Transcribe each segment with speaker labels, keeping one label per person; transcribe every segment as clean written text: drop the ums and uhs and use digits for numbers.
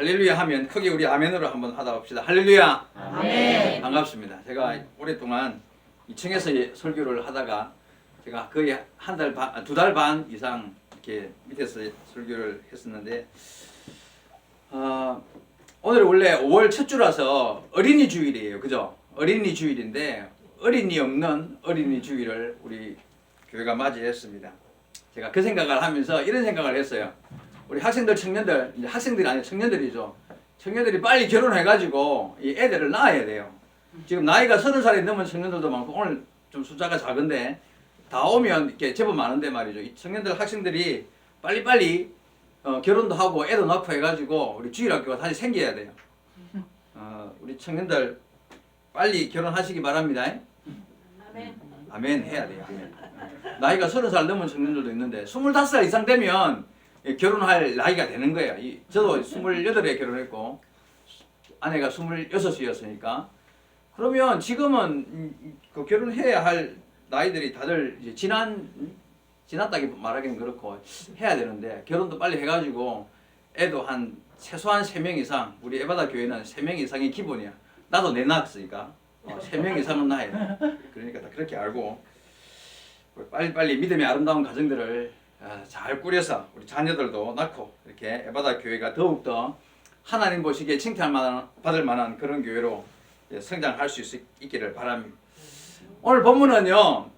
Speaker 1: 할렐루야 하면 크게 우리 아멘으로 한번 하다 봅시다. 할렐루야.
Speaker 2: 아멘.
Speaker 1: 반갑습니다. 제가 오랫동안 2층에서 설교를 하다가 제가 거의 한 달 반, 2달 반 이상 이렇게 밑에서 설교를 했었는데 오늘 원래 5월 첫 주라서 어린이 주일이에요. 그죠? 어린이 주일인데 어린이 없는 어린이 주일을 우리 교회가 맞이했습니다. 제가 그 생각을 하면서 이런 생각을 했어요. 우리 학생들, 청년들, 이제 학생들이 아니라 청년들이죠. 청년들이 빨리 결혼해가지고 이 애들을 낳아야 돼요. 지금 나이가 30살이 넘은 청년들도 많고 오늘 좀 숫자가 작은데 다 오면 이렇게 제법 많은데 말이죠. 이 청년들, 학생들이 빨리빨리 결혼도 하고 애도 낳고 해가지고 우리 주일학교가 다시 생겨야 돼요. 우리 청년들 빨리 결혼하시기 바랍니다.
Speaker 2: 아멘.
Speaker 1: 아멘 해야 돼요. 아멘. 나이가 30살 넘은 청년들도 있는데 25살 이상 되면 결혼할 나이가 되는 거예요. 저도 28에 결혼했고 아내가 26이었으니까 그러면 지금은 그 결혼해야 할 나이들이 다들 이제 지났다기 말하기는 그렇고 해야 되는데 결혼도 빨리 해가지고 애도 한 최소한 3명 이상, 우리 에바다 교회는 3명 이상이 기본이야. 나도 내 낳았으니까 3명 이상은 낳아야 돼. 그러니까 다 그렇게 알고 빨리빨리 믿음의 아름다운 가정들을 잘 꾸려서 우리 자녀들도 낳고 이렇게 에바다 교회가 더욱더 하나님 보시기에 칭찬받을 만한 그런 교회로 성장할 수 있기를 바랍니다. 오늘 본문은요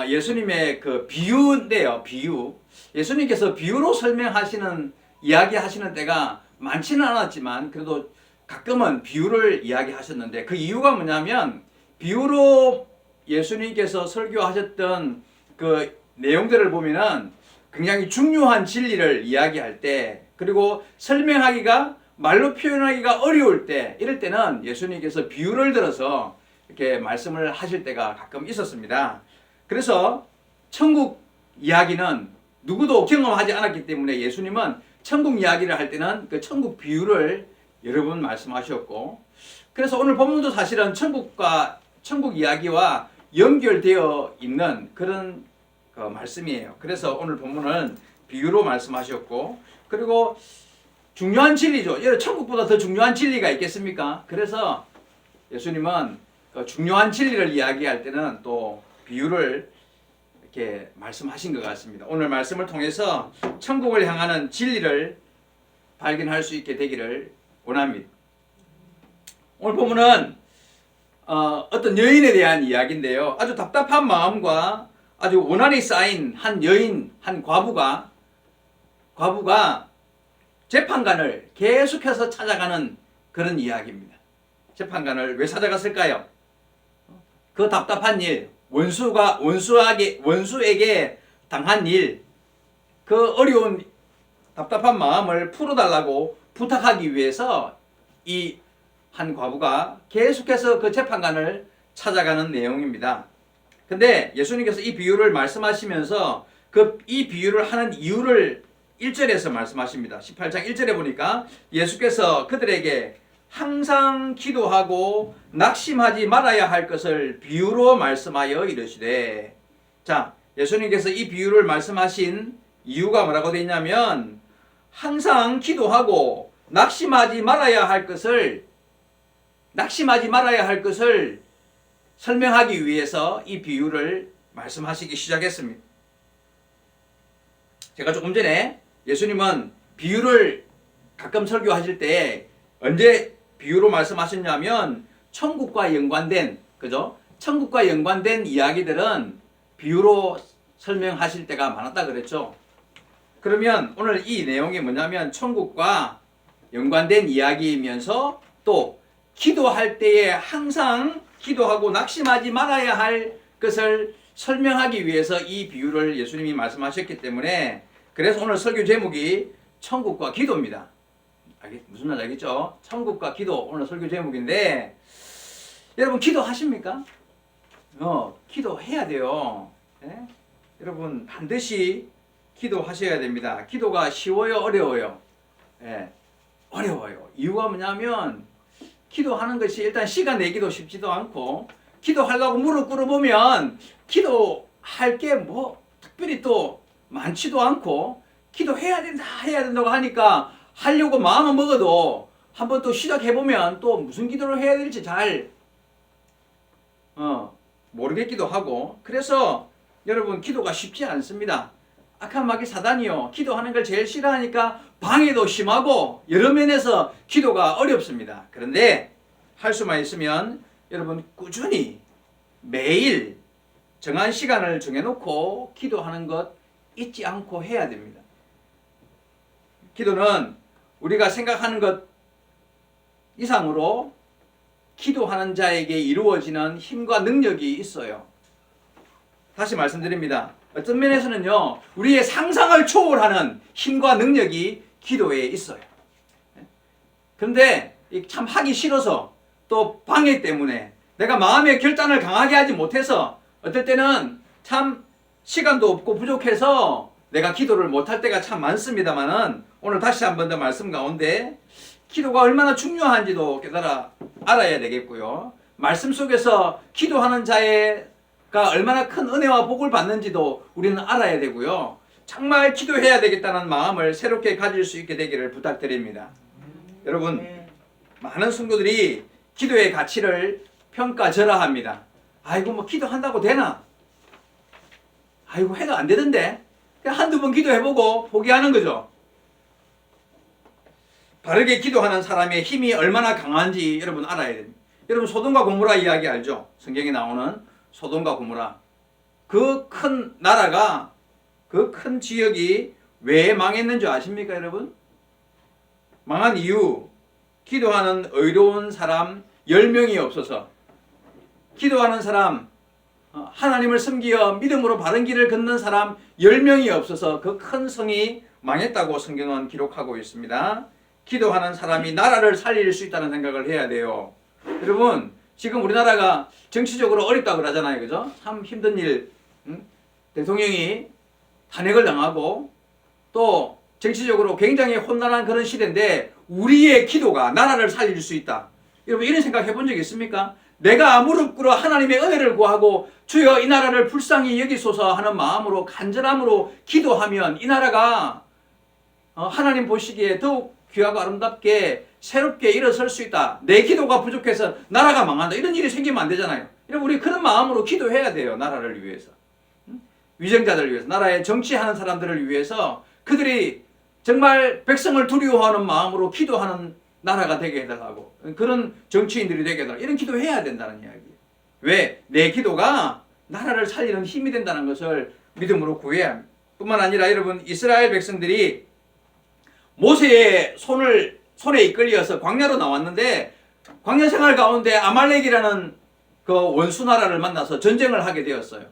Speaker 1: 예수님의 그 비유인데요. 비유. 예수님께서 비유로 설명하시는 이야기하시는 때가 많지는 않았지만 그래도 가끔은 비유를 이야기하셨는데 그 이유가 뭐냐면 비유로 예수님께서 설교하셨던 그 내용들을 보면은 굉장히 중요한 진리를 이야기할 때 그리고 설명하기가 말로 표현하기가 어려울 때 이럴 때는 예수님께서 비유를 들어서 이렇게 말씀을 하실 때가 가끔 있었습니다. 그래서 천국 이야기는 누구도 경험하지 않았기 때문에 예수님은 천국 이야기를 할 때는 그 천국 비유를 여러 번 말씀하셨고 그래서 오늘 본문도 사실은 천국 이야기와 연결되어 있는 그런 그 말씀이에요. 그래서 오늘 본문은 비유로 말씀하셨고 그리고 중요한 진리죠. 천국보다 더 중요한 진리가 있겠습니까? 그래서 예수님은 그 중요한 진리를 이야기할 때는 또 비유를 이렇게 말씀하신 것 같습니다. 오늘 말씀을 통해서 천국을 향하는 진리를 발견할 수 있게 되기를 원합니다. 오늘 본문은 어떤 여인에 대한 이야기인데요. 아주 답답한 마음과 아주 원한이 쌓인 한 여인, 한 과부가 재판관을 계속해서 찾아가는 그런 이야기입니다. 재판관을 왜 찾아갔을까요? 그 답답한 일, 원수에게 당한 일, 그 어려운 답답한 마음을 풀어달라고 부탁하기 위해서 이 한 과부가 계속해서 그 재판관을 찾아가는 내용입니다. 근데 예수님께서 이 비유를 말씀하시면서 이 비유를 하는 이유를 1절에서 말씀하십니다. 18장 1절에 보니까 예수께서 그들에게 항상 기도하고 낙심하지 말아야 할 것을 비유로 말씀하여 이르시되 자, 예수님께서 이 비유를 말씀하신 이유가 뭐라고 되어 있냐면 항상 기도하고 낙심하지 말아야 할 것을 설명하기 위해서 이 비유를 말씀하시기 시작했습니다. 제가 조금 전에 예수님은 비유를 가끔 설교하실 때 언제 비유로 말씀하셨냐면 천국과 연관된 그죠? 천국과 연관된 이야기들은 비유로 설명하실 때가 많았다 그랬죠. 그러면 오늘 이 내용이 뭐냐면 천국과 연관된 이야기이면서 또 기도할 때에 항상 기도하고 낙심하지 말아야 할 것을 설명하기 위해서 이 비유를 예수님이 말씀하셨기 때문에 그래서 오늘 설교 제목이 천국과 기도입니다. 무슨 말인지 알겠죠? 천국과 기도 오늘 설교 제목인데 여러분 기도하십니까? 기도해야 돼요. 네? 여러분 반드시 기도하셔야 됩니다. 기도가 쉬워요? 어려워요? 네. 어려워요. 이유가 뭐냐면 기도하는 것이 일단 시간 내기도 쉽지도 않고 기도하려고 무릎 꿇어보면 기도할 게 뭐 특별히 또 많지도 않고 기도해야 된다고 하니까 하려고 마음은 먹어도 한번 또 시작해보면 또 무슨 기도를 해야 될지 잘 모르겠기도 하고, 그래서 여러분 기도가 쉽지 않습니다. 악한 마귀 사단이요, 기도하는 걸 제일 싫어하니까 방해도 심하고 여러 면에서 기도가 어렵습니다. 그런데 할 수만 있으면 여러분 꾸준히 매일 정한 시간을 정해놓고 기도하는 것 잊지 않고 해야 됩니다. 기도는 우리가 생각하는 것 이상으로 기도하는 자에게 이루어지는 힘과 능력이 있어요. 다시 말씀드립니다. 어떤 면에서는요, 우리의 상상을 초월하는 힘과 능력이 기도에 있어요. 그런데 참 하기 싫어서 또 방해 때문에 내가 마음의 결단을 강하게 하지 못해서 어떨 때는 참 시간도 없고 부족해서 내가 기도를 못할 때가 참 많습니다만은, 오늘 다시 한 번 더 말씀 가운데 기도가 얼마나 중요한지도 깨달아 알아야 되겠고요. 말씀 속에서 기도하는 자가 얼마나 큰 은혜와 복을 받는지도 우리는 알아야 되고요. 정말 기도해야 되겠다는 마음을 새롭게 가질 수 있게 되기를 부탁드립니다. 여러분, 많은 성도들이 기도의 가치를 평가절하합니다. 아이고 뭐 기도한다고 되나? 아이고 해도 안 되던데? 그냥 한두 번 기도해보고 포기하는 거죠. 바르게 기도하는 사람의 힘이 얼마나 강한지 여러분 알아야 됩니다. 여러분 소돔과 고모라 이야기 알죠? 성경에 나오는 소돔과 고모라. 그 큰 나라가, 그 큰 지역이 왜 망했는 줄 아십니까 여러분? 망한 이유, 기도하는 의로운 사람 10명이 없어서, 기도하는 사람, 하나님을 섬기어 믿음으로 바른 길을 걷는 사람 10명이 없어서 그 큰 성이 망했다고 성경은 기록하고 있습니다. 기도하는 사람이 나라를 살릴 수 있다는 생각을 해야 돼요. 여러분, 지금 우리나라가 정치적으로 어렵다고 그러잖아요. 그죠? 참 힘든 일, 대통령이 탄핵을 당하고 또 정치적으로 굉장히 혼란한 그런 시대인데 우리의 기도가 나라를 살릴 수 있다. 여러분 이런 생각 해본 적 있습니까? 내가 무릎 꿇어 하나님의 은혜를 구하고 주여 이 나라를 불쌍히 여기소서 하는 마음으로 간절함으로 기도하면 이 나라가 하나님 보시기에 더욱 귀하고 아름답게 새롭게 일어설 수 있다. 내 기도가 부족해서 나라가 망한다. 이런 일이 생기면 안 되잖아요. 여러분 우리 그런 마음으로 기도해야 돼요. 나라를 위해서. 위정자들을 위해서, 나라에 정치하는 사람들을 위해서 그들이 정말 백성을 두려워하는 마음으로 기도하는 나라가 되게 해달라고, 그런 정치인들이 되게 해달라고, 이런 기도해야 된다는 이야기예요. 왜? 내 기도가 나라를 살리는 힘이 된다는 것을 믿음으로 구해야 합니다. 뿐만 아니라 여러분 이스라엘 백성들이 모세의 손에 이끌려서 광야로 나왔는데 광야 생활 가운데 아말렉이라는 그 원수 나라를 만나서 전쟁을 하게 되었어요.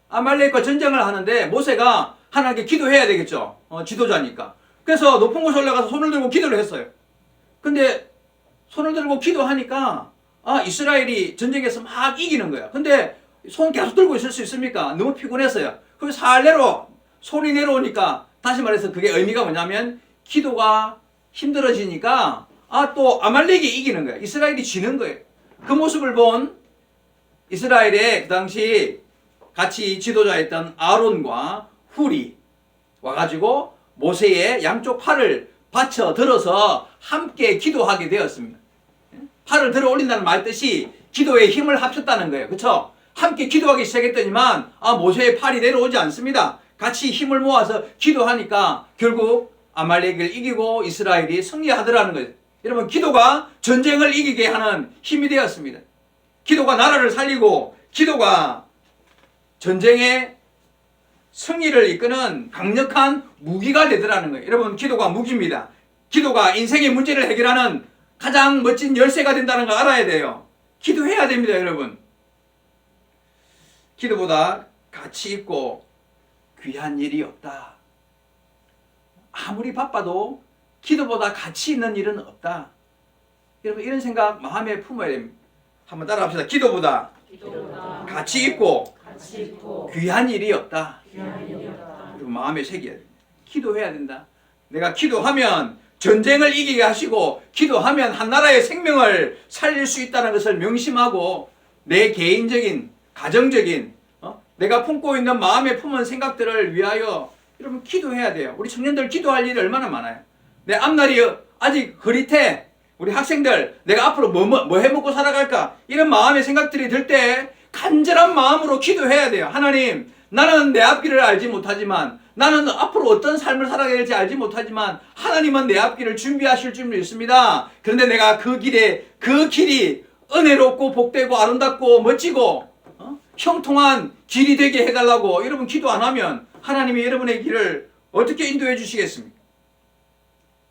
Speaker 1: 아말렉과 전쟁을 하는데 모세가 하나님께 기도해야 되겠죠. 지도자니까. 그래서 높은 곳에 올라가서 손을 들고 기도를 했어요. 근데 손을 들고 기도하니까 이스라엘이 전쟁에서 막 이기는 거야. 근데 손 계속 들고 있을 수 있습니까? 너무 피곤했어요. 그래서 살내로 손이 내려오니까, 다시 말해서 그게 의미가 뭐냐면 기도가 힘들어지니까 또 아말렉이 이기는 거야. 이스라엘이 지는 거예요. 그 모습을 본 이스라엘의 그 당시 같이 지도자였던 아론과 훌이 와가지고 모세의 양쪽 팔을 받쳐 들어서 함께 기도하게 되었습니다. 팔을 들어 올린다는 말 뜻이 기도에 힘을 합쳤다는 거예요. 그렇죠? 함께 기도하기 시작했더니만 모세의 팔이 내려오지 않습니다. 같이 힘을 모아서 기도하니까 결국 아말렉을 이기고 이스라엘이 승리하더라는 거예요. 여러분 기도가 전쟁을 이기게 하는 힘이 되었습니다. 기도가 나라를 살리고 기도가 전쟁의 승리를 이끄는 강력한 무기가 되더라는 거예요. 여러분 기도가 무기입니다. 기도가 인생의 문제를 해결하는 가장 멋진 열쇠가 된다는 걸 알아야 돼요. 기도해야 됩니다. 여러분 기도보다 가치 있고 귀한 일이 없다. 아무리 바빠도 기도보다 가치 있는 일은 없다. 여러분 이런 생각 마음에 품어야 됩니다. 한번 따라합시다. 기도보다 가치 있고 귀한 일이 없다. 그리고 마음에 새겨야 됩니다. 기도해야 된다. 내가 기도하면 전쟁을 이기게 하시고 기도하면 한 나라의 생명을 살릴 수 있다는 것을 명심하고 내 개인적인 가정적인 내가 품고 있는 마음에 품은 생각들을 위하여 여러분 기도해야 돼요. 우리 청년들 기도할 일이 얼마나 많아요. 내 앞날이 아직 흐릿해. 우리 학생들 내가 앞으로 뭐 해먹고 살아갈까? 이런 마음의 생각들이 들 때 간절한 마음으로 기도해야 돼요. 하나님, 나는 내 앞길을 알지 못하지만, 나는 앞으로 어떤 삶을 살아가야 될지 알지 못하지만 하나님은 내 앞길을 준비하실 줄 믿습니다. 그런데 내가 그 길이 은혜롭고 복되고 아름답고 멋지고 형통한 길이 되게 해달라고 여러분 기도 안 하면 하나님이 여러분의 길을 어떻게 인도해 주시겠습니까?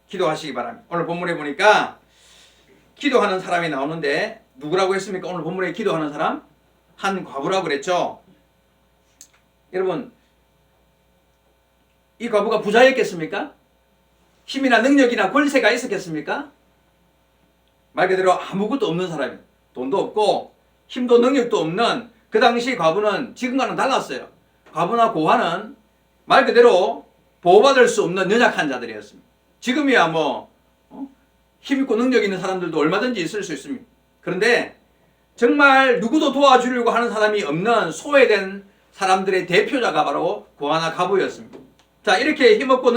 Speaker 1: 기도하시기 바랍니다. 오늘 본문에 보니까 기도하는 사람이 나오는데 누구라고 했습니까? 오늘 본문에 기도하는 사람? 한 과부라고 그랬죠. 여러분, 이 과부가 부자였겠습니까? 힘이나 능력이나 권세가 있었겠습니까? 말 그대로 아무것도 없는 사람이에요. 돈도 없고 힘도 능력도 없는 그 당시 과부는 지금과는 달랐어요. 과부나 고아는 말 그대로 보호받을 수 없는 연약한 자들이었습니다. 지금이야 힘있고 능력 있는 사람들도 얼마든지 있을 수 있습니다. 그런데 정말 누구도 도와주려고 하는 사람이 없는 소외된 사람들의 대표자가 바로 고아나 과부였습니다. 자, 이렇게 힘없고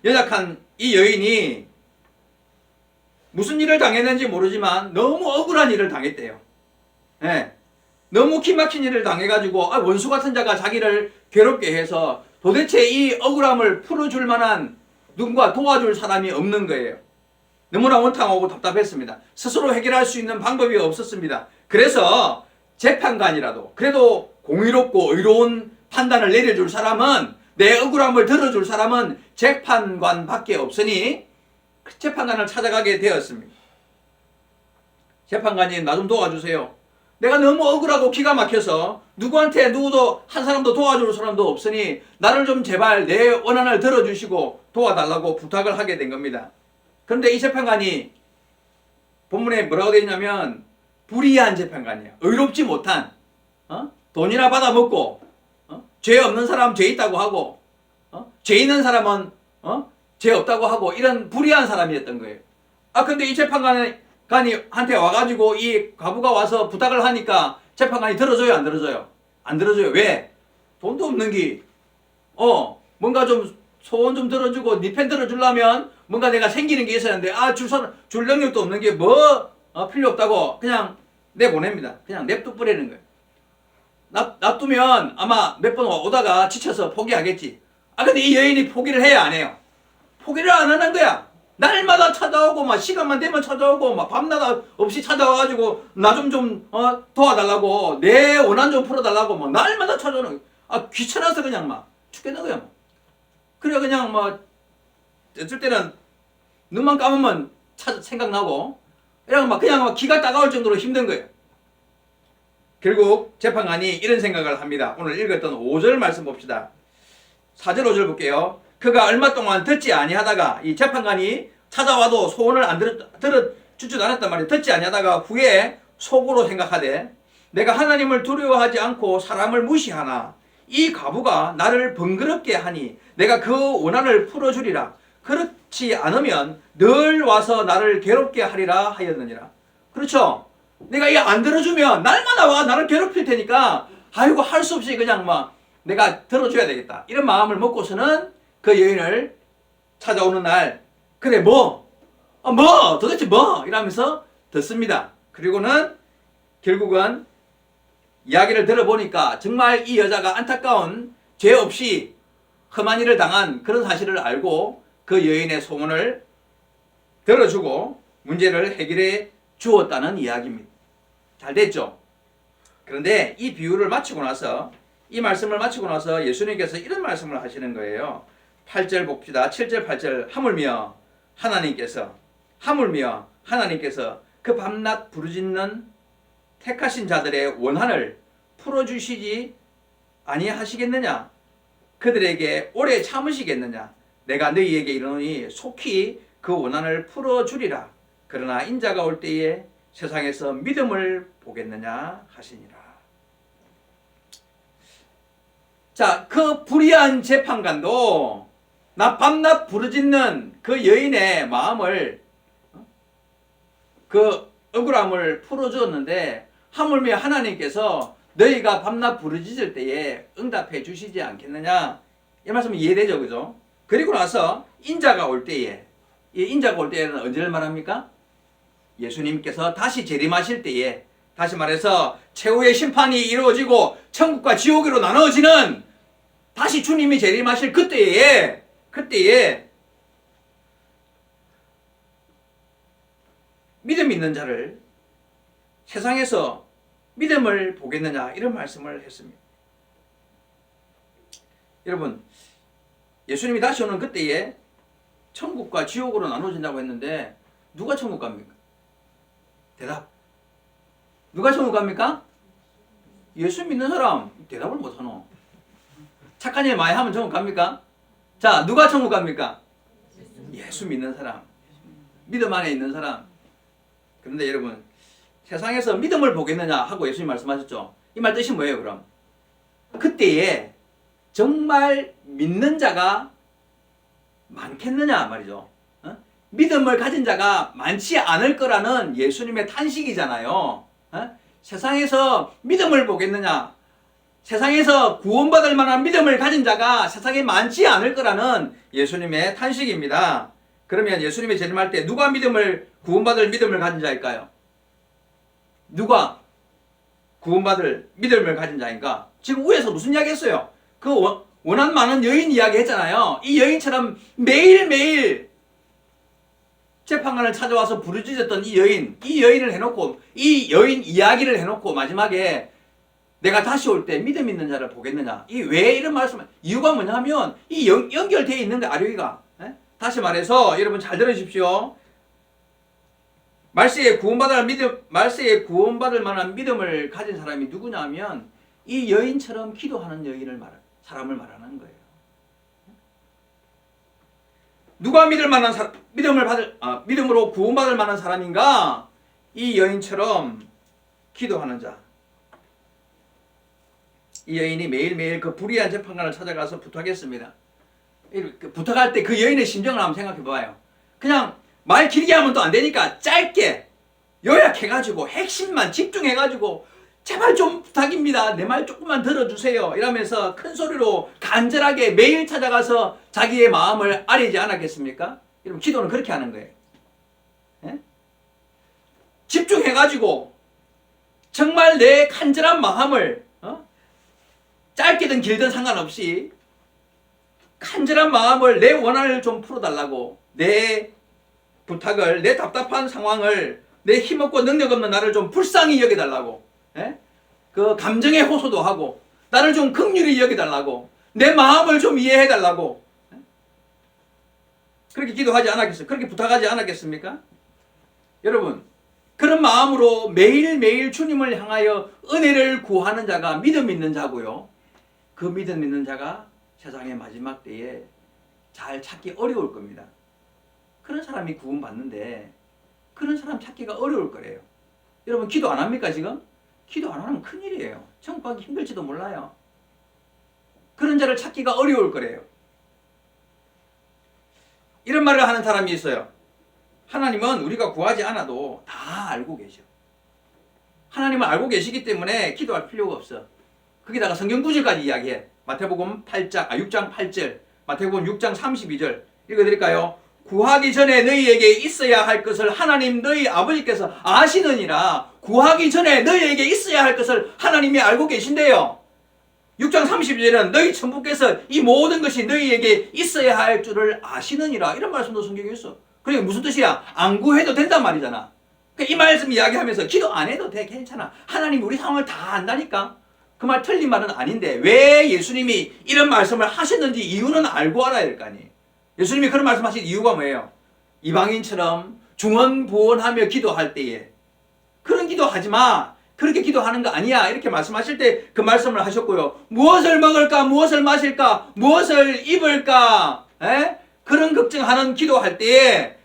Speaker 1: 연약한 이 여인이 무슨 일을 당했는지 모르지만 너무 억울한 일을 당했대요. 네. 너무 기막힌 일을 당해가지고 원수 같은 자가 자기를 괴롭게 해서 도대체 이 억울함을 풀어줄 만한 누군가 도와줄 사람이 없는 거예요. 너무나 원탕하고 답답했습니다. 스스로 해결할 수 있는 방법이 없었습니다. 그래서 재판관이라도 그래도 공의롭고 의로운 판단을 내려줄 사람은, 내 억울함을 들어줄 사람은 재판관밖에 없으니 그 재판관을 찾아가게 되었습니다. 재판관님, 나 좀 도와주세요. 내가 너무 억울하고 기가 막혀서 누구도 한 사람도 도와줄 사람도 없으니 나를 좀 제발 내 원한을 들어주시고 도와달라고 부탁을 하게 된 겁니다. 그런데 이 재판관이 본문에 뭐라고 되어 있냐면 불의한 재판관이에요. 의롭지 못한, 돈이나 받아먹고 죄 없는 사람 죄 있다고 하고 죄 있는 사람은 죄 없다고 하고 이런 불의한 사람이었던 거예요. 근데 이 재판관한테 와가지고 이 과부가 와서 부탁을 하니까 재판관이 들어줘요, 안 들어줘요? 안 들어줘요. 왜? 돈도 없는 게 뭔가 좀 소원 좀 들어주고 네 편 들어주려면 뭔가 내가 생기는 게 있어야 하는데 줄 능력도 없는 게 필요 없다고 그냥 내보냅니다. 그냥 냅둬버리는 거예요. 놔두면 아마 몇 번 오다가 지쳐서 포기하겠지. 근데 이 여인이 포기를 해야 안 해요. 포기를 안 하는 거야. 날마다 찾아오고 시간만 되면 찾아오고 밤낮 없이 찾아와가지고 나 좀 도와달라고, 내 원한 좀 풀어달라고 날마다 찾아오는 거야. 귀찮아서 그냥 죽겠는 거야. 그래 그냥 어쩔 때는 눈만 감으면 생각나고 그냥 기가 따가울 정도로 힘든 거예요. 결국 재판관이 이런 생각을 합니다. 오늘 읽었던 5절 말씀 봅시다. 4절 5절 볼게요. 그가 얼마 동안 듣지 아니하다가, 이 재판관이 찾아와도 소원을 안 들어주지도 않았단 말이에요. 듣지 아니하다가 후에 속으로 생각하되 내가 하나님을 두려워하지 않고 사람을 무시하나 이 과부가 나를 번거롭게 하니 내가 그 원한을 풀어주리라. 그렇지 않으면 늘 와서 나를 괴롭게 하리라 하였느니라. 그렇죠? 내가 이거 안 들어주면 날마다 와 나를 괴롭힐 테니까 할 수 없이 그냥 내가 들어줘야 되겠다. 이런 마음을 먹고서는 그 여인을 찾아오는 날, 그래 도대체 이러면서 듣습니다. 그리고는 결국은 이야기를 들어보니까 정말 이 여자가 안타까운 죄 없이 험한 일을 당한 그런 사실을 알고 그 여인의 소원을 들어주고 문제를 해결해 주었다는 이야기입니다. 잘 됐죠? 그런데 이 비유를 마치고 나서, 이 말씀을 마치고 나서 예수님께서 이런 말씀을 하시는 거예요. 8절 봅시다. 7절 8절 하물며 하나님께서 그 밤낮 부르짖는 택하신 자들의 원한을 풀어주시지 아니하시겠느냐? 그들에게 오래 참으시겠느냐? 내가 너희에게 이르노니 속히 그 원한을 풀어주리라. 그러나 인자가 올 때에 세상에서 믿음을 보겠느냐 하시니라. 자, 그 불의한 재판관도 밤낮 부르짖는 그 여인의 마음을, 그 억울함을 풀어주었는데 하물며 하나님께서 너희가 밤낮 부르짖을 때에 응답해 주시지 않겠느냐, 이 말씀은 이해되죠, 그죠? 그리고 나서 인자가 올 때에 이 인자가 올 때는 언제를 말합니까? 예수님께서 다시 재림하실 때에, 다시 말해서 최후의 심판이 이루어지고 천국과 지옥으로 나눠지는, 다시 주님이 재림하실 그때에 믿음 있는 자를 세상에서 믿음을 보겠느냐, 이런 말씀을 했습니다. 여러분, 예수님이 다시 오는 그때에 천국과 지옥으로 나눠진다고 했는데 누가 천국 갑니까? 대답. 누가 천국 갑니까? 예수 믿는 사람. 대답을 못하노. 착한 일 많이 하면 천국 갑니까? 자, 누가 천국 갑니까? 예수 믿는 사람. 믿음 안에 있는 사람. 그런데 여러분, 세상에서 믿음을 보겠느냐 하고 예수님 말씀하셨죠. 이 말 뜻이 뭐예요, 그럼? 그때에 정말 믿는 자가 많겠느냐 말이죠. 믿음을 가진 자가 많지 않을 거라는 예수님의 탄식이잖아요. 세상에서 믿음을 보겠느냐, 세상에서 구원받을 만한 믿음을 가진 자가 세상에 많지 않을 거라는 예수님의 탄식입니다. 그러면 예수님이 재림할 때 누가 구원받을 믿음을 가진 자일까요? 누가 구원받을 믿음을 가진 자인가? 지금 위에서 무슨 이야기 했어요? 그 원한 많은 여인 이야기 했잖아요. 이 여인처럼 매일매일 재판관을 찾아와서 부르짖었던 이 여인을 해놓고, 이 여인 이야기를 해놓고 마지막에 내가 다시 올 때 믿음 있는 자를 보겠느냐. 이 왜 이런 말씀을, 이유가 뭐냐 하면 이 연결되어 있는 거 아류이가. 다시 말해서 여러분 잘 들으십시오. 말세에 구원받을 만한 믿음을 가진 사람이 누구냐 하면 이 여인처럼 기도하는 사람을 말하는 거예요. 누가 믿음으로 구원받을 만한 사람인가? 이 여인처럼 기도하는 자. 이 여인이 매일매일 그 불의한 재판관을 찾아가서 부탁했습니다. 부탁할 때 그 여인의 심정을 한번 생각해 봐요. 그냥 말 길게 하면 또 안 되니까 짧게 요약해가지고 핵심만 집중해가지고 제발 좀 부탁입니다. 내 말 조금만 들어주세요. 이러면서 큰 소리로 간절하게 매일 찾아가서 자기의 마음을 아뢰지 않았겠습니까? 여러분, 기도는 그렇게 하는 거예요. 집중해가지고 정말 내 간절한 마음을 짧게든 길든 상관없이 간절한 마음을, 내 원한을 좀 풀어달라고, 내 부탁을, 내 답답한 상황을, 내 힘없고 능력 없는 나를 좀 불쌍히 여겨달라고, 그 감정의 호소도 하고 나를 좀 긍휼히 여겨달라고, 내 마음을 좀 이해해달라고, 그렇게 기도하지 않았겠어요? 그렇게 부탁하지 않았겠습니까? 여러분, 그런 마음으로 매일매일 주님을 향하여 은혜를 구하는 자가 믿음 있는 자고요. 그 믿음 있는 자가 세상의 마지막 때에 잘 찾기 어려울 겁니다. 그런 사람이 구원받는데 그런 사람 찾기가 어려울 거래요. 여러분, 기도 안 합니까 지금? 기도 안 하면 큰일이에요. 천국 가기 힘들지도 몰라요. 그런 자를 찾기가 어려울 거래요. 이런 말을 하는 사람이 있어요. 하나님은 우리가 구하지 않아도 다 알고 계셔. 하나님은 알고 계시기 때문에 기도할 필요가 없어. 거기다가 성경 구절까지 이야기해. 마태복음 6장 8절, 마태복음 6장 32절 읽어드릴까요? 구하기 전에 너희에게 있어야 할 것을 하나님 너희 아버지께서 아시느니라. 구하기 전에 너희에게 있어야 할 것을 하나님이 알고 계신대요. 6장 32절은 너희 천부께서 이 모든 것이 너희에게 있어야 할 줄을 아시느니라. 이런 말씀도 성경에 있어. 그러니까 무슨 뜻이야? 안 구해도 된단 말이잖아. 그러니까 이 말씀 이야기하면서 기도 안 해도 돼, 괜찮아. 하나님 우리 상황을 다 안다니까. 그 말 틀린 말은 아닌데 왜 예수님이 이런 말씀을 하셨는지 이유는 알고 알아야 될 거 아니에요. 예수님이 그런 말씀하신 이유가 뭐예요? 이방인처럼 중언부언하며 기도할 때에 그런 기도하지 마. 그렇게 기도하는 거 아니야. 이렇게 말씀하실 때 그 말씀을 하셨고요. 무엇을 먹을까? 무엇을 마실까? 무엇을 입을까? 그런 걱정하는 기도할 때에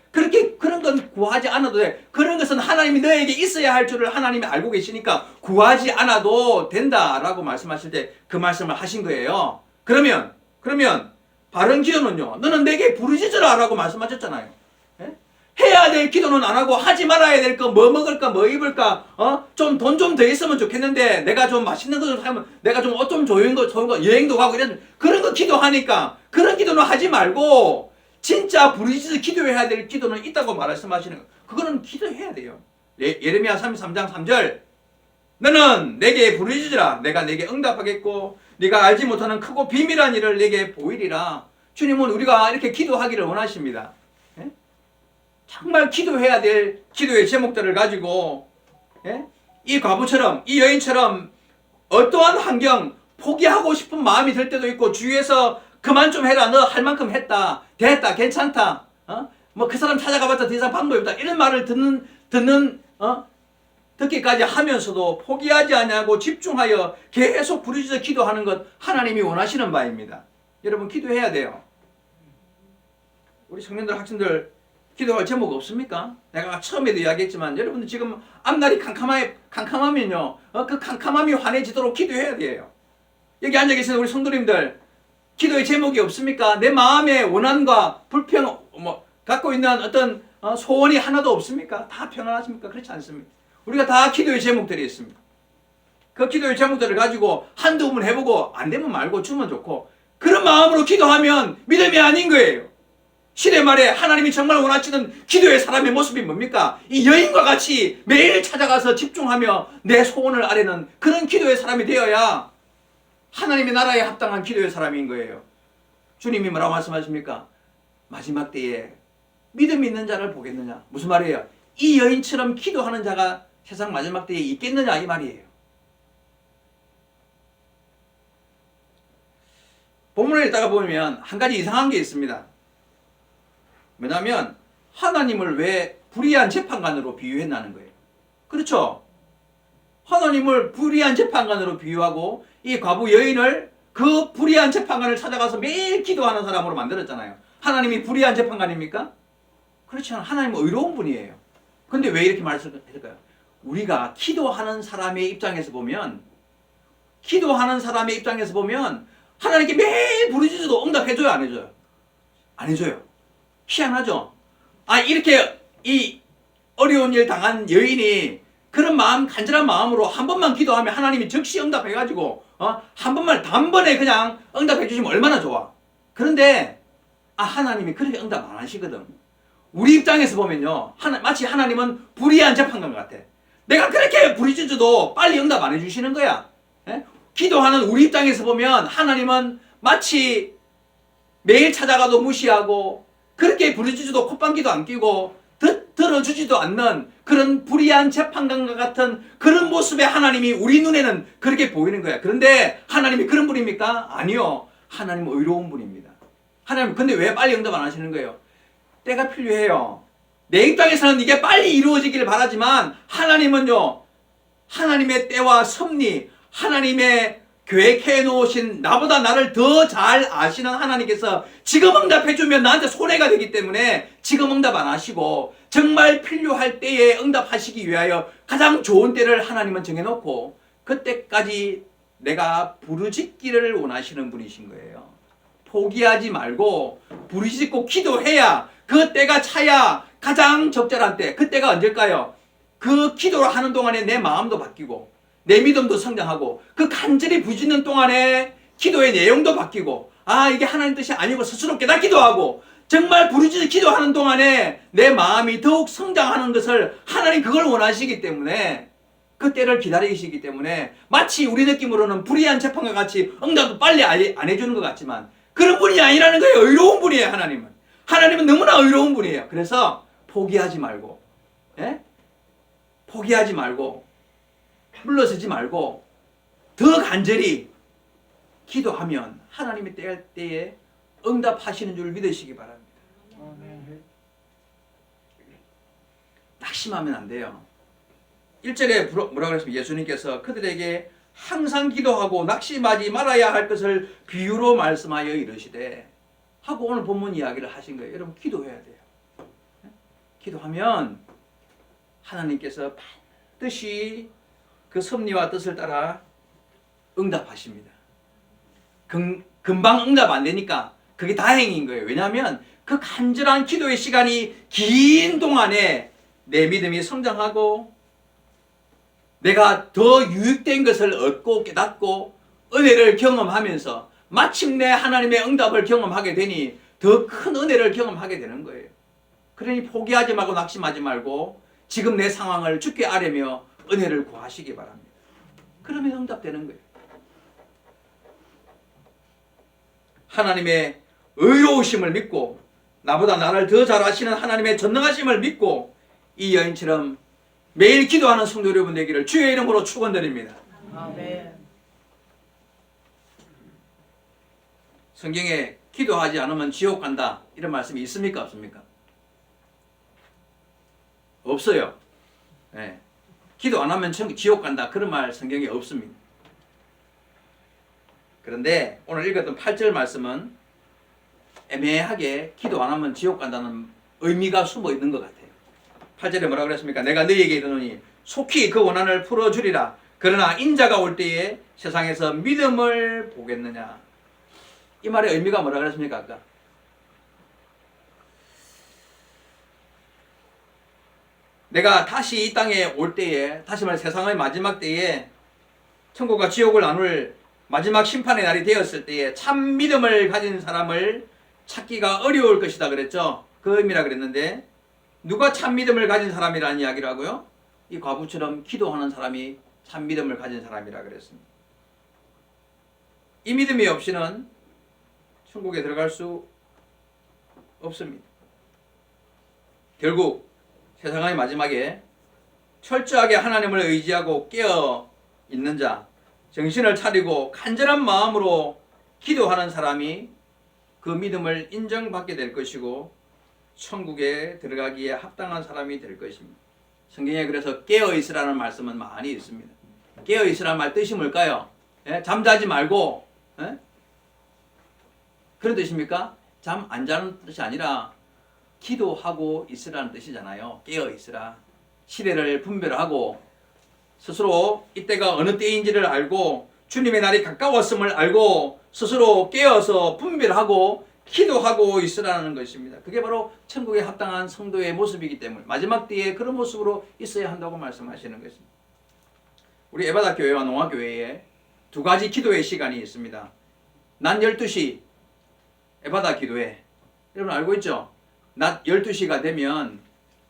Speaker 1: 그런 건 구하지 않아도 돼. 그런 것은 하나님이 너에게 있어야 할 줄을 하나님이 알고 계시니까 구하지 않아도 된다라고 말씀하실 때 그 말씀을 하신 거예요. 그러면 바른 기도는요. 너는 내게 부르짖으라 라고 말씀하셨잖아요. 해야 될 기도는 안 하고 하지 말아야 될 거 뭐 먹을까 뭐 입을까 좀 돈 좀 더 있으면 좋겠는데 내가 좀 맛있는 것을 사면 내가 좀 좋은 거 여행도 가고 이런 그런 거 기도하니까 그런 기도는 하지 말고 진짜 부르짖어 기도해야 될 기도는 있다고 말씀하시는 거예요. 그거는 기도해야 돼요. 예레미야 33장 3절 너는 내게 부르짖으라 내가 내게 응답하겠고 네가 알지 못하는 크고 비밀한 일을 내게 보이리라. 주님은 우리가 이렇게 기도하기를 원하십니다. 예? 정말 기도해야 될 기도의 제목들을 가지고 예? 이 과부처럼 이 여인처럼 어떠한 환경 포기하고 싶은 마음이 들 때도 있고 주위에서 그만 좀 해라 너 할 만큼 했다 됐다 괜찮다 뭐 그 사람 찾아가봤자 더 이상 방법이 없다 이런 말을 듣기까지 하면서도 포기하지 않냐고 집중하여 계속 부르짖어 기도하는 것 하나님이 원하시는 바입니다. 여러분 기도해야 돼요. 우리 청년들 학생들 기도할 제목 없습니까? 내가 처음에도 이야기했지만 여러분들 지금 앞날이 캄캄하면요 그 캄캄함이 환해지도록 기도해야 돼요. 여기 앉아 계시는 우리 성도님들 기도의 제목이 없습니까? 내 마음의 원한과 불평 갖고 있는 어떤 소원이 하나도 없습니까? 다 평안하십니까? 그렇지 않습니다. 우리가 다 기도의 제목들이 있습니다. 그 기도의 제목들을 가지고 한두 번 해보고 안 되면 말고 주면 좋고 그런 마음으로 기도하면 믿음이 아닌 거예요. 시대 말에 하나님이 정말 원하시는 기도의 사람의 모습이 뭡니까? 이 여인과 같이 매일 찾아가서 집중하며 내 소원을 아뢰는 그런 기도의 사람이 되어야 하나님의 나라에 합당한 기도의 사람인 거예요. 주님이 뭐라고 말씀하십니까? 마지막 때에 믿음 있는 자를 보겠느냐? 무슨 말이에요? 이 여인처럼 기도하는 자가 세상 마지막 때에 있겠느냐 이 말이에요. 본문을 읽다가 보면 한 가지 이상한 게 있습니다. 왜냐하면 하나님을 왜 불의한 재판관으로 비유했나는 거예요. 그렇죠? 하나님을 불의한 재판관으로 비유하고 이 과부 여인을 그 불의한 재판관을 찾아가서 매일 기도하는 사람으로 만들었잖아요. 하나님이 불의한 재판관입니까? 그렇지 않아요. 하나님은 의로운 분이에요. 근데 왜 이렇게 말했을까요? 우리가 기도하는 사람의 입장에서 보면 하나님께 매일 부르짖어도 응답해줘요 안 해줘요? 안 해줘요. 희한하죠? 이렇게 이 어려운 일 당한 여인이 그런 마음 간절한 마음으로 한 번만 기도하면 하나님이 즉시 응답해가지고 한 번만 단번에 그냥 응답해 주시면 얼마나 좋아. 그런데 하나님이 그렇게 응답 안 하시거든. 우리 입장에서 보면요 마치 하나님은 불의한 재판관 같아. 내가 그렇게 부르짖어도 빨리 응답 안 해주시는 거야. 예? 기도하는 우리 입장에서 보면 하나님은 마치 매일 찾아가도 무시하고 그렇게 부르짖어도 콧방귀도 안 끼고 들어주지도 않는 그런 불의한 재판관과 같은 그런 모습의 하나님이 우리 눈에는 그렇게 보이는 거야. 그런데 하나님이 그런 분입니까? 아니요. 하나님은 의로운 분입니다. 하나님 근데 왜 빨리 응답 안 하시는 거예요? 때가 필요해요. 내 입장에서는 이게 빨리 이루어지기를 바라지만 하나님은요 하나님의 때와 섭리 하나님의 계획해 놓으신 나보다 나를 더 잘 아시는 하나님께서 지금 응답해주면 나한테 손해가 되기 때문에 지금 응답 안 하시고 정말 필요할 때에 응답하시기 위하여 가장 좋은 때를 하나님은 정해놓고 그때까지 내가 부르짖기를 원하시는 분이신 거예요. 포기하지 말고 부르짖고 기도해야 그 때가 차야 가장 적절한 때. 그때가 언제일까요? 그 기도를 하는 동안에 내 마음도 바뀌고 내 믿음도 성장하고 그 간절히 부짖는 동안에 기도의 내용도 바뀌고 이게 하나님 뜻이 아니고 스스로 깨닫기도 하고 정말 부르짖어 기도하는 동안에 내 마음이 더욱 성장하는 것을 하나님 그걸 원하시기 때문에 그 때를 기다리시기 때문에 마치 우리 느낌으로는 불의한 재판과 같이 응답도 빨리 안 해주는 것 같지만 그런 분이 아니라는 거예요. 의로운 분이에요. 하나님은 너무나 의로운 분이에요. 그래서 포기하지 말고 포기하지 말고 물러서지 말고 더 간절히 기도하면 하나님의 때에 응답하시는 줄 믿으시기 바랍니다. 낙심하면 안 돼요. 1절에 뭐라고 그랬습니까? 예수님께서 그들에게 항상 기도하고 낙심하지 말아야 할 것을 비유로 말씀하여 이르시되 하고 오늘 본문 이야기를 하신 거예요. 여러분 기도해야 돼요. 기도하면 하나님께서 반드시 그 섭리와 뜻을 따라 응답하십니다. 금방 응답 안 되니까 그게 다행인 거예요. 왜냐하면 그 간절한 기도의 시간이 긴 동안에 내 믿음이 성장하고 내가 더 유익된 것을 얻고 깨닫고 은혜를 경험하면서 마침내 하나님의 응답을 경험하게 되니 더 큰 은혜를 경험하게 되는 거예요. 그러니 포기하지 말고 낙심하지 말고 지금 내 상황을 주께 아뢰며 은혜를 구하시기 바랍니다. 그러면 응답되는 거예요. 하나님의 의로우심을 믿고 나보다 나를 더 잘 아시는 하나님의 전능하심을 믿고 이 여인처럼 매일 기도하는 성도 여러분 되기를 주의 이름으로 축원드립니다.
Speaker 2: 아멘.
Speaker 1: 성경에 기도하지 않으면 지옥 간다 이런 말씀이 있습니까 없습니까? 없어요. 네. 기도 안 하면 지옥 간다 그런 말 성경에 없습니다. 그런데 오늘 읽었던 8절 말씀은 애매하게 기도 안 하면 지옥 간다는 의미가 숨어 있는 것 같아요. 8절에 뭐라고 그랬습니까? 내가 너희에게 이르노니 속히 그 원한을 풀어주리라. 그러나 인자가 올 때에 세상에서 믿음을 보겠느냐. 이 말의 의미가 뭐라고 그랬습니까? 아까 내가 다시 이 땅에 올 때에, 다시 말해 세상의 마지막 때에 천국과 지옥을 나눌 마지막 심판의 날이 되었을 때에 참 믿음을 가진 사람을 찾기가 어려울 것이다 그랬죠. 그 의미라 그랬는데 누가 참 믿음을 가진 사람이라는 이야기를 하고요? 이 과부처럼 기도하는 사람이 참 믿음을 가진 사람이라 그랬습니다. 이 믿음이 없이는 천국에 들어갈 수 없습니다. 결국 세상의 마지막에 철저하게 하나님을 의지하고 깨어 있는 자, 정신을 차리고 간절한 마음으로 기도하는 사람이 그 믿음을 인정받게 될 것이고 천국에 들어가기에 합당한 사람이 될 것입니다. 성경에 그래서 깨어 있으라는 말씀은 많이 있습니다. 깨어 있으라는 말 뜻이 뭘까요? 예? 잠자지 말고, 예? 그런 뜻입니까? 잠 안 자는 뜻이 아니라 기도하고 있으라는 뜻이잖아요. 깨어 있으라. 시대를 분별하고 스스로 이때가 어느 때인지를 알고 주님의 날이 가까웠음을 알고 스스로 깨어서 분별하고 기도하고 있으라는 것입니다. 그게 바로 천국에 합당한 성도의 모습이기 때문에 마지막 때에 그런 모습으로 있어야 한다고 말씀하시는 것입니다. 우리 에바다 교회와 농화 교회에 두 가지 기도의 시간이 있습니다. 낮 12시 에바다 기도회. 여러분 알고 있죠? 낮 12시가 되면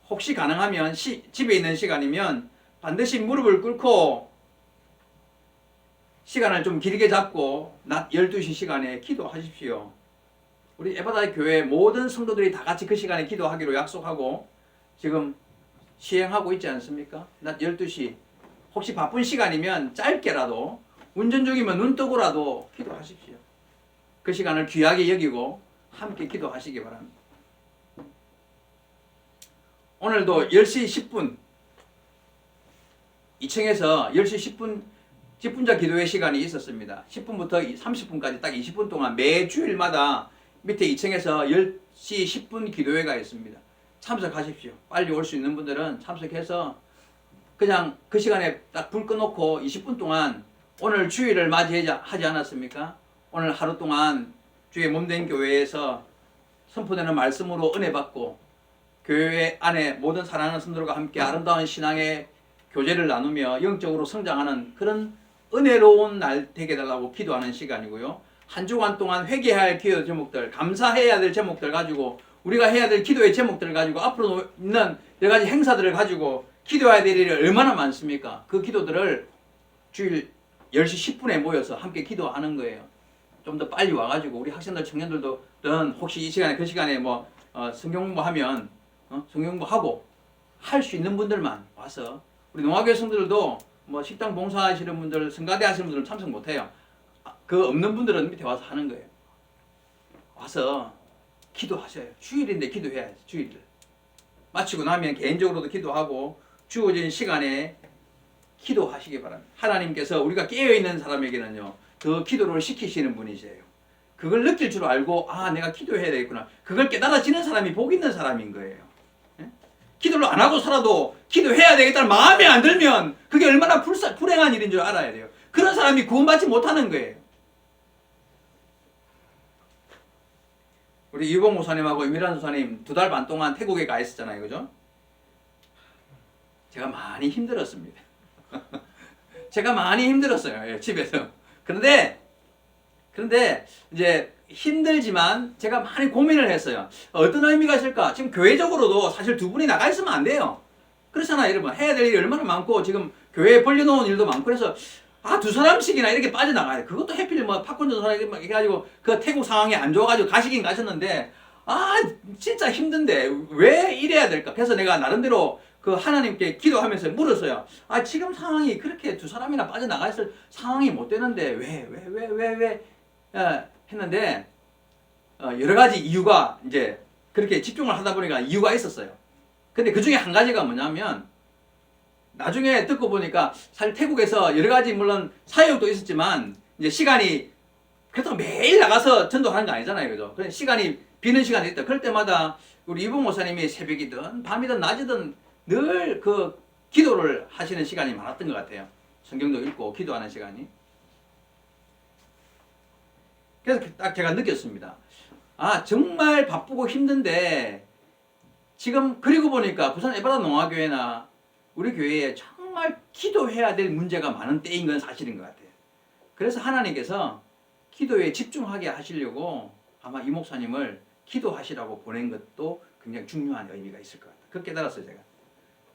Speaker 1: 혹시 가능하면 집에 있는 시간이면 반드시 무릎을 꿇고 시간을 좀 길게 잡고 낮 12시 시간에 기도하십시오. 우리 에바다 교회 모든 성도들이 다 같이 그 시간에 기도하기로 약속하고 지금 시행하고 있지 않습니까? 낮 12시 혹시 바쁜 시간이면 짧게라도 운전 중이면 눈 뜨고라도 기도하십시오. 그 시간을 귀하게 여기고 함께 기도하시기 바랍니다. 오늘도 10시 10분 2층에서 10시 10분 집분자 기도회 시간이 있었습니다. 10분부터 30분까지 딱 20분 동안 매 주일마다 밑에 2층에서 10시 10분 기도회가 있습니다. 참석하십시오. 빨리 올 수 있는 분들은 참석해서 그냥 그 시간에 딱 불 꺼놓고 20분 동안 오늘 주일을 맞이하지 않았습니까? 오늘 하루 동안 주의 몸된 교회에서 선포되는 말씀으로 은혜 받고 교회 안에 모든 사랑하는 성도들과 함께 아름다운 신앙의 교제를 나누며 영적으로 성장하는 그런 은혜로운 날 되게 해달라고 기도하는 시간이고요. 한 주간 동안 회개해야 할 기도 제목들, 감사해야 될 제목들 가지고 우리가 해야 될 기도의 제목들을 가지고 앞으로 있는 여러 가지 행사들을 가지고 기도해야 될 일이 얼마나 많습니까? 그 기도들을 주일 10시 10분에 모여서 함께 기도하는 거예요. 좀 더 빨리 와가지고 우리 학생들, 청년들도 혹시 이 시간에 그 시간에 성경 공부하면 성경 공부하고 할 수 있는 분들만 와서 우리 농화교회 성도들도 식당 봉사하시는 분들, 성가대 하시는 분들은 참석 못해요. 그 없는 분들은 밑에 와서 하는 거예요. 와서 기도하셔요. 주일인데 기도해야지. 주일을 마치고 나면 개인적으로도 기도하고 주어진 시간에 기도하시기 바랍니다. 하나님께서 우리가 깨어있는 사람에게는요 더 기도를 시키시는 분이세요. 그걸 느낄 줄 알고 내가 기도해야 되겠구나. 그걸 깨달아지는 사람이 복 있는 사람인 거예요. 기도를 안 하고 살아도 기도해야 되겠다는 마음에 안 들면 그게 얼마나 불행한 일인 줄 알아야 돼요. 그런 사람이 구원받지 못하는 거예요. 우리 유봉 목사님하고 임일환 목사님 2달 반 동안 태국에 가 있었잖아요. 그죠? 제가 많이 힘들었습니다. 제가 많이 힘들었어요. 집에서. 그런데 그런데 이제 힘들지만 제가 많이 고민을 했어요. 어떤 의미가 있을까? 지금 교회적으로도 사실 두 분이 나가 있으면 안 돼요. 그렇잖아요, 여러분. 해야 될 일이 얼마나 많고 지금 교회에 벌려놓은 일도 많고 그래서 두 사람씩이나 이렇게 빠져나가야 돼. 그것도 해필 뭐 팝콘 전선에 이렇게 해가지고 그 태국 상황이 안 좋아가지고 가시긴 가셨는데 진짜 힘든데 왜 이래야 될까? 그래서 내가 나름대로 그 하나님께 기도하면서 물었어요. 지금 상황이 그렇게 두 사람이나 빠져나가 있을 상황이 못 되는데 왜 했는데 여러 가지 이유가 이제 그렇게 집중을 하다 보니까 이유가 있었어요. 근데 그 중에 한 가지가 뭐냐면 나중에 듣고 보니까 사실 태국에서 여러 가지 물론 사역도 있었지만 이제 시간이 그렇다고 매일 나가서 전도하는 거 아니잖아요, 그죠? 그래 시간이 비는 시간이 있다. 그럴 때마다 우리 이봉 목사님이 새벽이든 밤이든 낮이든 늘 그 기도를 하시는 시간이 많았던 것 같아요. 성경도 읽고 기도하는 시간이. 그래서 딱 제가 느꼈습니다. 정말 바쁘고 힘든데 지금 그리고 보니까 부산 에바다 농화교회나 우리 교회에 정말 기도해야 될 문제가 많은 때인 건 사실인 것 같아요. 그래서 하나님께서 기도에 집중하게 하시려고 아마 이 목사님을 기도하시라고 보낸 것도 굉장히 중요한 의미가 있을 것 같아요. 그렇게 깨달았어요, 제가.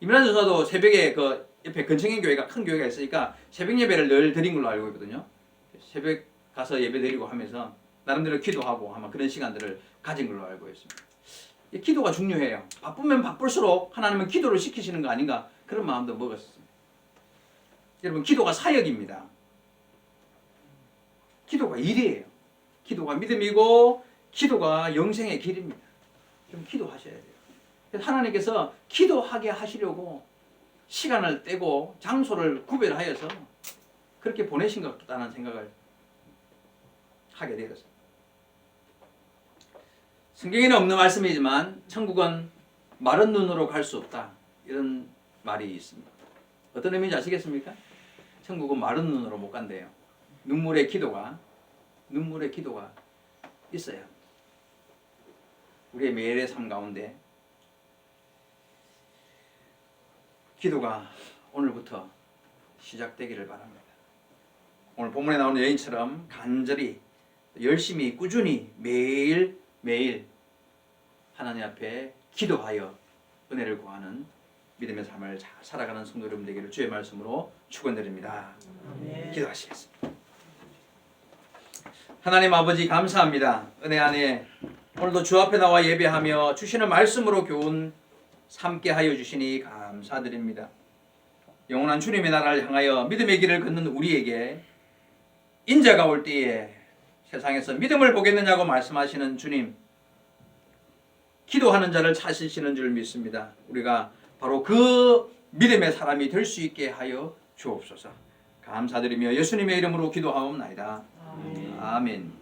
Speaker 1: 이민환 전사도 새벽에 그 옆에 근청인 교회가 큰 교회가 있으니까 새벽 예배를 늘 드린 걸로 알고 있거든요. 새벽 가서 예배 드리고 하면서 나름대로 기도하고 아마 그런 시간들을 가진 걸로 알고 있습니다. 기도가 중요해요. 바쁘면 바쁠수록 하나님은 기도를 시키시는 거 아닌가 그런 마음도 먹었습니다. 여러분 기도가 사역입니다. 기도가 일이에요. 기도가 믿음이고 기도가 영생의 길입니다. 좀 기도하셔야 돼요. 그래서 하나님께서 기도하게 하시려고 시간을 떼고 장소를 구별하여서 그렇게 보내신 것 같다는 생각을 하게 되었습니다. 성경에는 없는 말씀이지만 천국은 마른 눈으로 갈 수 없다. 이런 말이 있습니다. 어떤 의미인지 아시겠습니까? 천국은 마른 눈으로 못 간대요. 눈물의 기도가 있어요. 우리의 매일의 삶 가운데 기도가 오늘부터 시작되기를 바랍니다. 오늘 본문에 나오는 여인처럼 간절히 열심히 꾸준히 매일 하나님 앞에 기도하여 은혜를 구하는 믿음의 삶을 잘 살아가는 성도 여러분 되기를 주의 말씀으로 축원드립니다. 기도하시겠습니다. 하나님 아버지 감사합니다. 은혜 안에 오늘도 주 앞에 나와 예배하며 주시는 말씀으로 교훈 삼게 하여 주시니 감사드립니다. 영원한 주님의 나라를 향하여 믿음의 길을 걷는 우리에게 인자가 올 때에 세상에서 믿음을 보겠느냐고 말씀하시는 주님, 기도하는 자를 찾으시는 줄 믿습니다. 우리가 바로 그 믿음의 사람이 될 수 있게 하여 주옵소서. 감사드리며 예수님의 이름으로 기도하옵나이다. 아멘.